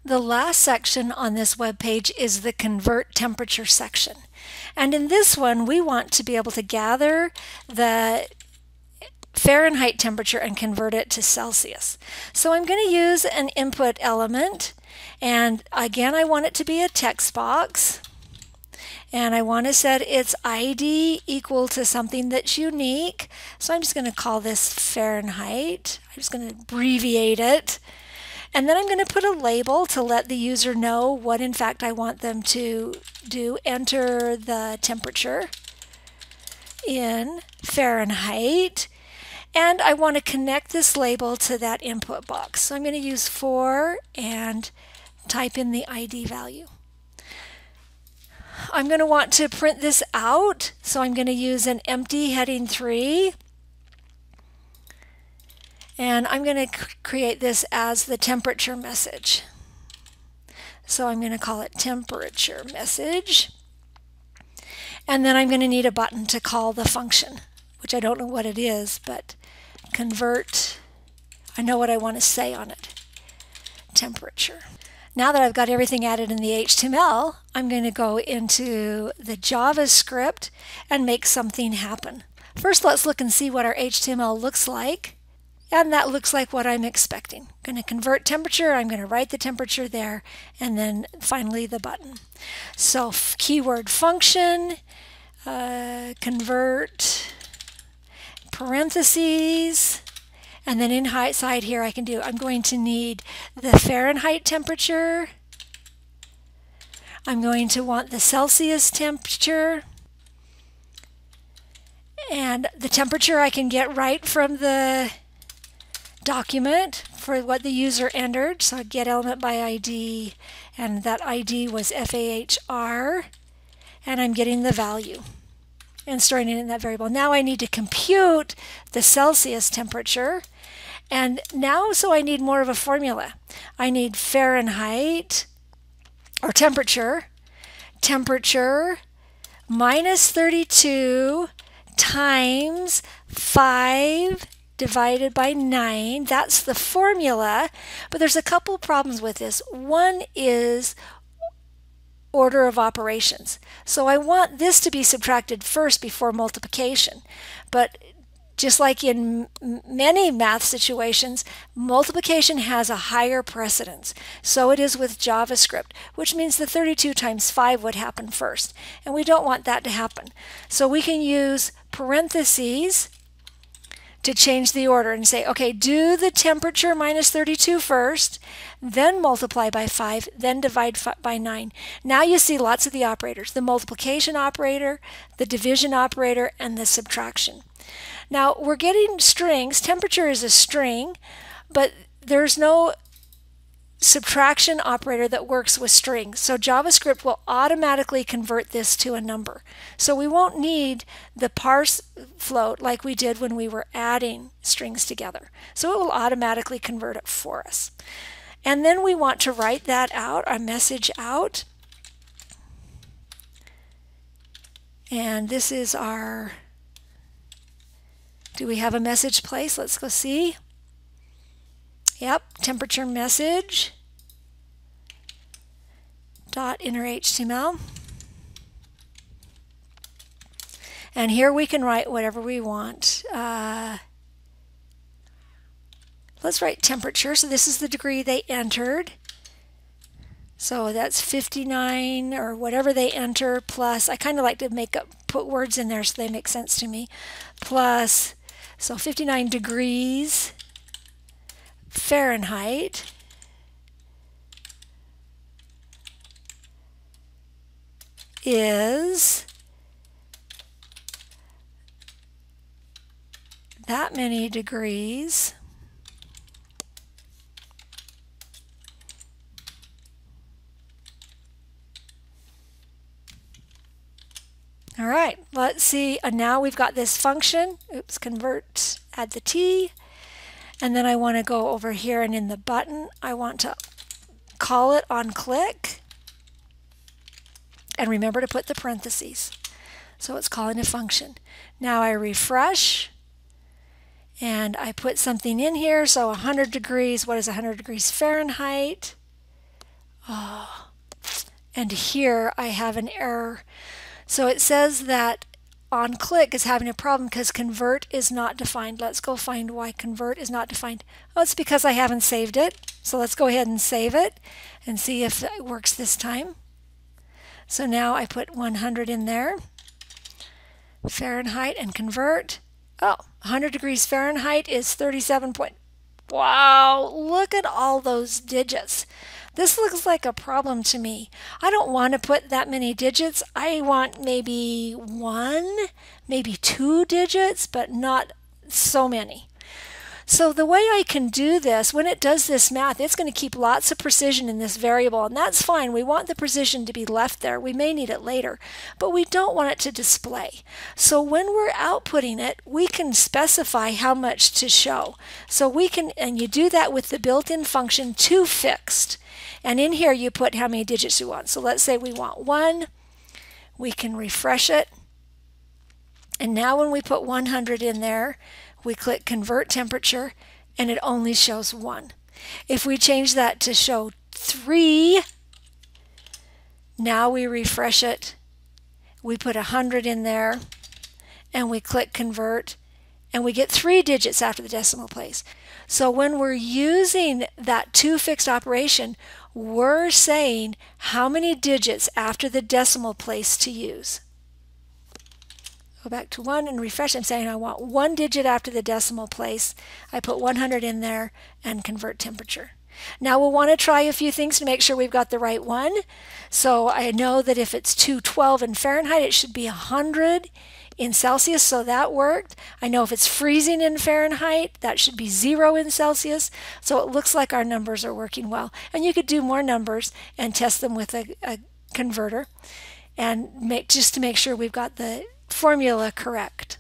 The last section on this web page is the convert temperature section. And in this one, we want to be able to gather the Fahrenheit temperature and convert it to Celsius. So I'm going to use an input element, and again I want it to be a text box, and I want to set its ID equal to something that's unique. So I'm just going to call this Fahrenheit. I'm just going to abbreviate it, and then I'm going to put a label to let the user know what in fact I want them to do. Enter the temperature in Fahrenheit. And I want to connect this label to that input box. So I'm going to use for and type in the ID value. I'm going to want to print this out, so I'm going to use an empty heading 3. And I'm going to create this as the temperature message. So I'm going to call it temperature message. And then I'm going to need a button to call the function, which I don't know what it is, but convert, I know what I want to say on it, temperature. Now that I've got everything added in the HTML, I'm going to go into the JavaScript and make something happen. First, let's look and see what our HTML looks like. And that looks like what I'm expecting. I'm going to convert temperature, I'm going to write the temperature there, and then finally the button. So keyword function, convert, parentheses, and then inside here I'm going to need the Fahrenheit temperature. I'm going to want the Celsius temperature, and the temperature I can get right from the document for what the user entered. So I get element by ID, and that ID was FAHR, and I'm getting the value and storing it in that variable. Now I need to compute the Celsius temperature, and now so I need more of a formula. I need Fahrenheit, or temperature minus 32 times 5 divided by 9. That's the formula, but there's a couple problems with this. One is order of operations. So I want this to be subtracted first before multiplication. But just like in many math situations, multiplication has a higher precedence. So it is with JavaScript, which means the 32 times 5 would happen first. And we don't want that to happen. So we can use parentheses to change the order and say, okay, do the temperature minus 32 first, then multiply by 5, then divide by 9. Now you see lots of the operators, the multiplication operator, the division operator, and the subtraction. Now we're getting strings. Temperature is a string, but there's no subtraction operator that works with strings. So JavaScript will automatically convert this to a number. So we won't need the parse float like we did when we were adding strings together. So it will automatically convert it for us. And then we want to write that out, our message out. And this is our, do we have a message place? Let's go see. Yep, temperature message dot inner HTML. And here we can write whatever we want. Let's write temperature. So this is the degree they entered. So that's 59 or whatever they enter plus, I kind of like to put words in there so they make sense to me, plus, so 59 degrees Fahrenheit is that many degrees All right, let's see. Now we've got this function. Oops, convert, add the T. And then I want to go over here and in the button, I want to call it on click. And remember to put the parentheses. So it's calling a function. Now I refresh and I put something in here. So 100 degrees, what is 100 degrees Fahrenheit? And here I have an error. So it says that on click is having a problem because convert is not defined. Let's go find why convert is not defined. Oh, it's because I haven't saved it. So let's go ahead and save it and see if it works this time. So now I put 100 in there, Fahrenheit, and convert. Oh, 100 degrees Fahrenheit is 37 point. Wow, look at all those digits. This looks like a problem to me. I don't want to put that many digits. I want maybe 1, maybe 2 digits, but not so many. So the way I can do this, when it does this math, it's going to keep lots of precision in this variable, and that's fine. We want the precision to be left there. We may need it later, but we don't want it to display. So when we're outputting it, we can specify how much to show. So we can, and you do that with the built-in function toFixed. And in here you put how many digits you want. So let's say we want 1. We can refresh it. And now when we put 100 in there, we click convert temperature and it only shows 1. If we change that to show 3, now we refresh it. We put 100 in there and we click convert and we get 3 digits after the decimal place. So when we're using that toFixed operation, we're saying how many digits after the decimal place to use. Go back to 1 and refresh. I'm saying I want 1 digit after the decimal place. I put 100 in there and convert temperature. Now we'll want to try a few things to make sure we've got the right one. So I know that if it's 212 in Fahrenheit, it should be 100 in Celsius, so that worked. I know if it's freezing in Fahrenheit, that should be 0 in Celsius. So it looks like our numbers are working well. And you could do more numbers and test them with a converter and just to make sure we've got the formula correct.